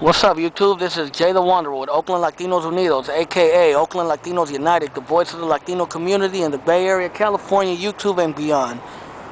What's up, YouTube? This is Jay the Wanderer with Oakland Latinos Unidos, aka Oakland Latinos United, the voice of the Latino community in the Bay Area, California, YouTube, and beyond.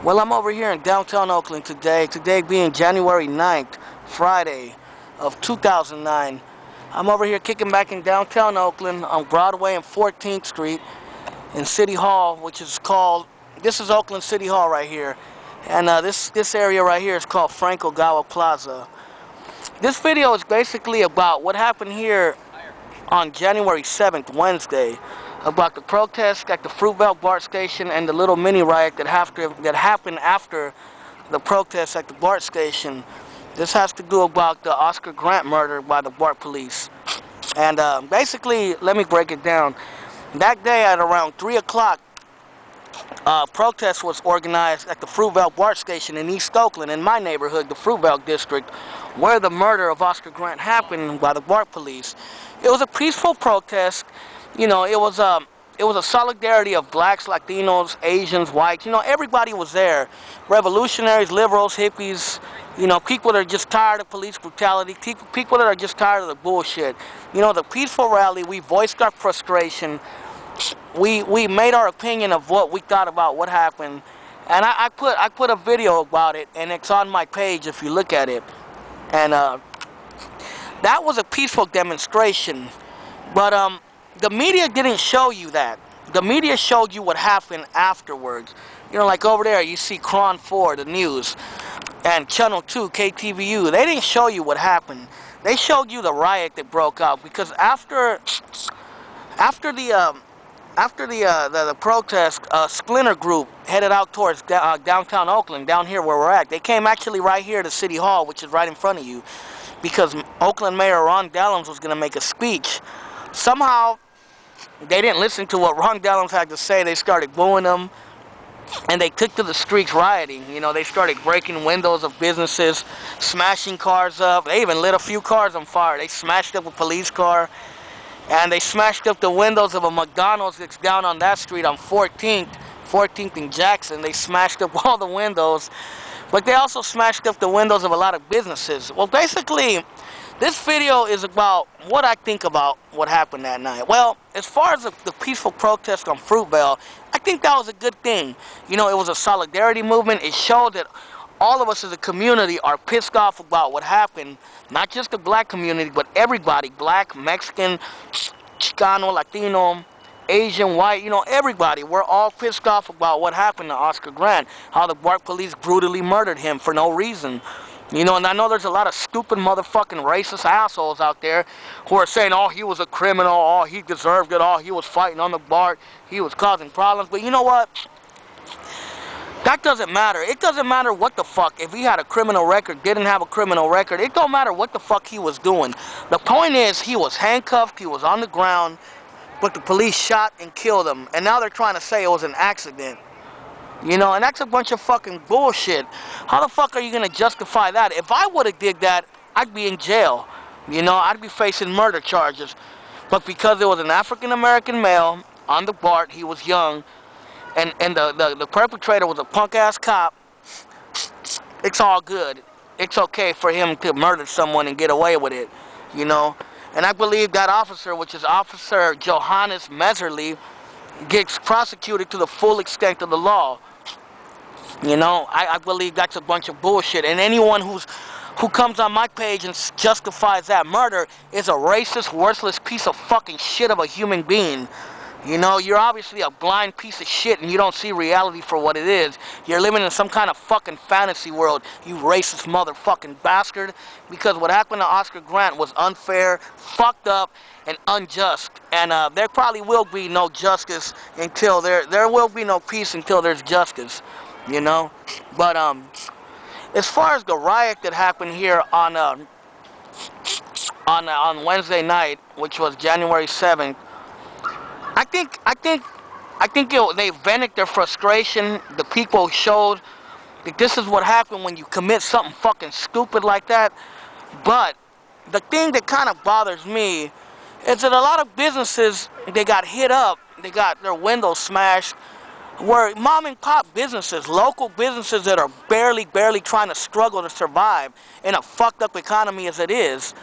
Well, I'm over here in downtown Oakland today being January 9th, Friday of 2009. I'm over here kicking back in downtown Oakland on Broadway and 14th Street in City Hall, which is called, this is Oakland City Hall right here. And this area right here is called Franco Gawa Plaza. This video is basically about what happened here on January 7th, Wednesday, about the protest at the Fruitvale BART station and the little mini riot that happened after the protest at the BART station. This has to do about the Oscar Grant murder by the BART police. And basically, let me break it down. That day at around 3 o'clock, protest was organized at the Fruitvale BART station in East Oakland, in my neighborhood, the Fruitvale district, where the murder of Oscar Grant happened by the BART police. It was a peaceful protest. You know, it was a solidarity of blacks, Latinos, Asians, whites. You know, everybody was there. Revolutionaries, liberals, hippies. You know, people that are just tired of police brutality. People that are just tired of the bullshit. You know, the peaceful rally. We voiced our frustration. We made our opinion of what we thought about what happened, and I put a video about it, and it's on my page if you look at it. And that was a peaceful demonstration, but the media didn't show you that. The media showed you what happened afterwards. You know, like over there you see Cron 4, the news, and Channel 2, KTVU. They didn't show you what happened. They showed you the riot that broke out, because after the protest, a splinter group headed out towards downtown Oakland, down here where we're at. They came actually right here to City Hall, which is right in front of you, because Oakland Mayor Ron Dellums was going to make a speech. Somehow, they didn't listen to what Ron Dellums had to say. They started booing him, and they took to the streets rioting. You know, they started breaking windows of businesses, smashing cars up. They even lit a few cars on fire. They smashed up a police car. And they smashed up the windows of a McDonald's that's down on that street on 14th and Jackson. They smashed up all the windows. But they also smashed up the windows of a lot of businesses. Well, basically, this video is about what I think about what happened that night. Well, as far as the peaceful protest on Fruitvale, I think that was a good thing. You know, it was a solidarity movement. It showed that all of us as a community are pissed off about what happened. Not just the black community, but everybody. Black, Mexican, Chicano, Latino, Asian, white, you know, everybody. We're all pissed off about what happened to Oscar Grant. How the BART police brutally murdered him for no reason. You know, and I know there's a lot of stupid motherfucking racist assholes out there who are saying, oh, he was a criminal, oh, he deserved it, oh, he was fighting on the BART, he was causing problems. But you know what? That doesn't matter. It doesn't matter what the fuck. If he had a criminal record, didn't have a criminal record, it don't matter what the fuck he was doing. The point is, he was handcuffed, he was on the ground, but the police shot and killed him. And now they're trying to say it was an accident. You know, and that's a bunch of fucking bullshit. How the fuck are you going to justify that? If I would have did that, I'd be in jail. You know, I'd be facing murder charges. But because it was an African-American male on the BART, he was young, and the perpetrator was a punk-ass cop, it's all good. It's okay for him to murder someone and get away with it, you know. And I believe that officer, which is Officer Johannes Meserly, gets prosecuted to the full extent of the law. You know, I believe that's a bunch of bullshit. And anyone who comes on my page and justifies that murder is a racist, worthless piece of fucking shit of a human being. You know, you're obviously a blind piece of shit and you don't see reality for what it is. You're living in some kind of fucking fantasy world, you racist motherfucking bastard. Because what happened to Oscar Grant was unfair, fucked up, and unjust. And there probably will be no justice until there will be no peace until there's justice. You know? But as far as the riot that happened here on Wednesday night, which was January 7th, I think they vented their frustration. The people showed that this is what happened when you commit something fucking stupid like that. But the thing that kind of bothers me is that a lot of businesses, they got hit up, they got their windows smashed, where mom and pop businesses, local businesses that are barely trying to struggle to survive in a fucked up economy as it is,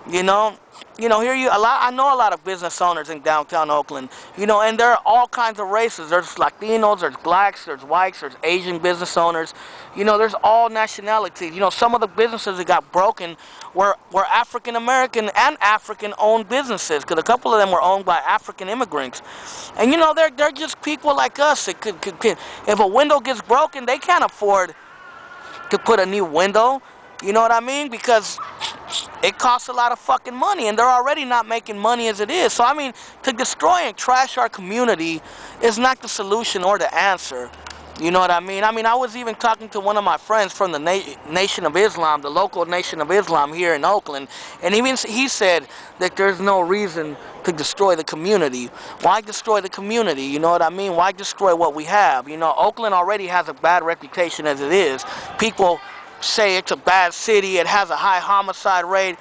You know, I know a lot of business owners in downtown Oakland. And there are all kinds of races. There's Latinos, there's blacks, there's whites, there's Asian business owners. There's all nationalities. Some of the businesses that got broken were African American and African owned businesses, because a couple of them were owned by African immigrants. And they're just people like us. It could if a window gets broken, they can't afford to put a new window. You know what I mean? Because it costs a lot of fucking money, and they're already not making money as it is. So, I mean, to destroy and trash our community is not the solution or the answer. You know what I mean? I was even talking to one of my friends from the Nation of Islam, the local Nation of Islam here in Oakland, and he said that there's no reason to destroy the community. Why destroy the community? You know what I mean? Why destroy what we have? Oakland already has a bad reputation as it is. People say it's a bad city, it has a high homicide rate,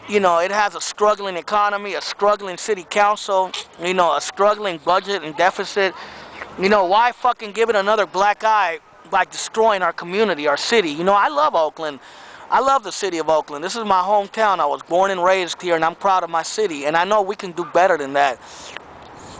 it has a struggling economy, a struggling city council, a struggling budget and deficit. Why fucking give it another black eye by destroying our community, our city? I love Oakland. I love the city of Oakland. This is my hometown. I was born and raised here, and I'm proud of my city, and I know we can do better than that.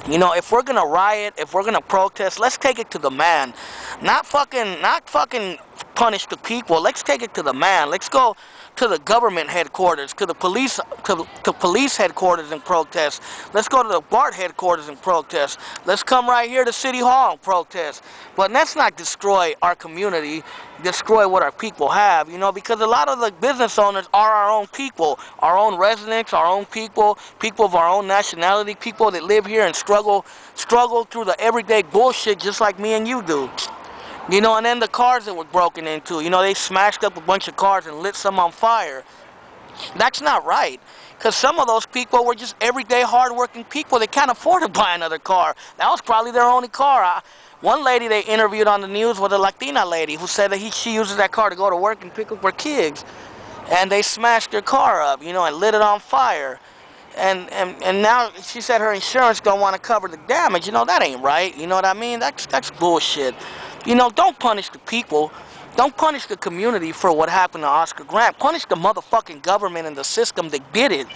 If we're gonna riot, if we're gonna protest, let's take it to the man. Not fucking punish the people. Let's take it to the man. Let's go to the government headquarters, to the police, to police headquarters and protest. Let's go to the BART headquarters and protest. Let's come right here to City Hall and protest. But let's not destroy our community, destroy what our people have, because a lot of the business owners are our own people, our own residents, our own people of our own nationality, people that live here and struggle through the everyday bullshit just like me and you do. And then the cars that were broken into, they smashed up a bunch of cars and lit some on fire. That's not right. Because some of those people were just everyday hard-working people. They can't afford to buy another car. That was probably their only car. One lady they interviewed on the news was a Latina lady who said that she uses that car to go to work and pick up her kids. And they smashed their car up, and lit it on fire. And now she said her insurance don't want to cover the damage. That ain't right. You know what I mean? That's bullshit. Don't punish the people. Don't punish the community for what happened to Oscar Grant. Punish the motherfucking government and the system that did it.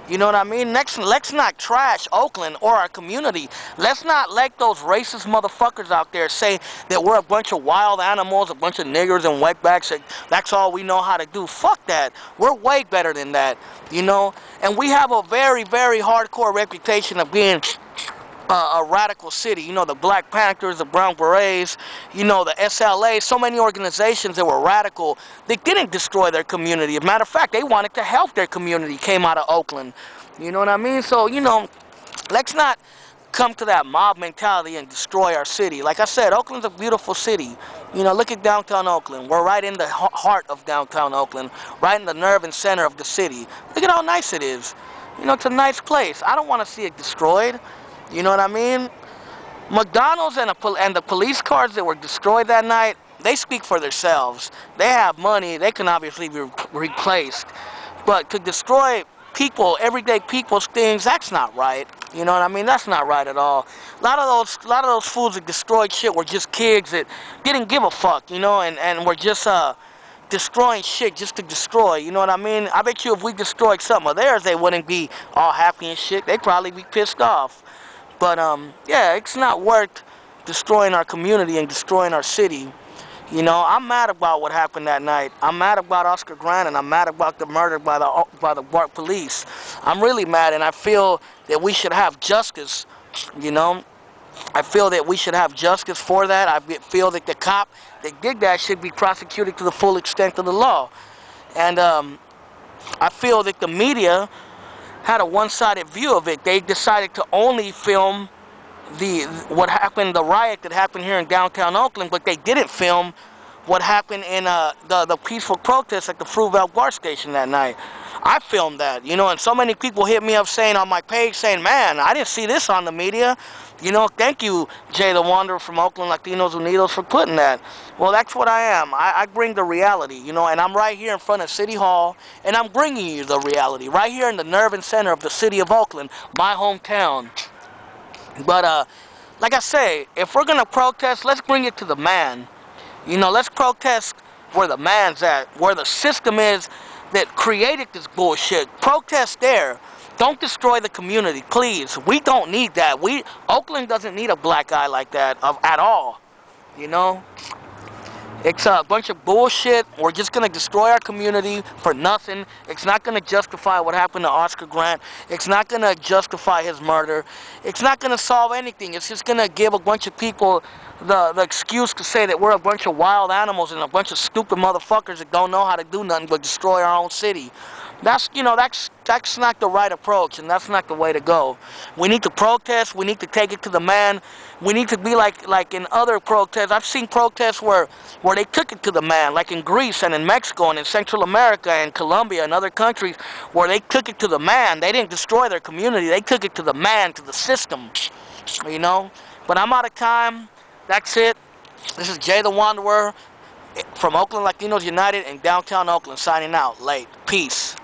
You know what I mean? Let's not trash Oakland or our community. Let's not let those racist motherfuckers out there say that we're a bunch of wild animals, a bunch of niggers and wetbacks. That's all we know how to do. Fuck that. We're way better than that, And we have a very, very hardcore reputation of being a radical city. The Black Panthers, the Brown Berets, the SLA, so many organizations that were radical. They didn't destroy their community. As a matter of fact, they wanted to help their community, came out of Oakland. You know what I mean? So, let's not come to that mob mentality and destroy our city. Like I said, Oakland's a beautiful city. Look at downtown Oakland. We're right in the heart of downtown Oakland, right in the nerve and center of the city. Look at how nice it is. It's a nice place. I don't want to see it destroyed. You know what I mean? McDonald's and the police cars that were destroyed that night, they speak for themselves. They have money. They can obviously be replaced. But to destroy people, everyday people's things, that's not right. You know what I mean? That's not right at all. A lot of those fools that destroyed shit were just kids that didn't give a fuck, and were just destroying shit just to destroy. You know what I mean? I bet you if we destroyed something of theirs, they wouldn't be all happy and shit. They'd probably be pissed off. But, yeah, it's not worth destroying our community and destroying our city. I'm mad about what happened that night. I'm mad about Oscar Grant, and I'm mad about the murder by the BART police. I'm really mad, and I feel that we should have justice, I feel that we should have justice for that. I feel that the cop that did that should be prosecuted to the full extent of the law. And I feel that the media had a one-sided view of it. They decided to only film the riot that happened here in downtown Oakland, but they didn't film what happened in the peaceful protest at the Fruitvale BART station that night. I filmed that, and so many people hit me up saying on my page, saying, man, I didn't see this on the media. Thank you, Jay the Wanderer from Oakland Latinos Unidos, for putting that. Well, that's what I am. I bring the reality, and I'm right here in front of City Hall, and I'm bringing you the reality, right here in the nerve and center of the city of Oakland, my hometown. But, like I say, if we're going to protest, let's bring it to the man. Let's protest where the man's at, where the system is that created this bullshit. Protest there. Don't destroy the community, please. We don't need that. Oakland doesn't need a black guy like that at all. You know? It's a bunch of bullshit. We're just going to destroy our community for nothing. It's not going to justify what happened to Oscar Grant. It's not going to justify his murder. It's not going to solve anything. It's just going to give a bunch of people the excuse to say that we're a bunch of wild animals and a bunch of stupid motherfuckers that don't know how to do nothing but destroy our own city. That's, you know, that's not the right approach, and that's not the way to go. We need to protest. We need to take it to the man. We need to be like in other protests. I've seen protests where they took it to the man, like in Greece and in Mexico and in Central America and Colombia and other countries where they took it to the man. They didn't destroy their community. They took it to the man, to the system, you know. But I'm out of time. That's it. This is Jay the Wanderer from Oakland Latinos United in downtown Oakland, signing out. Late. Peace.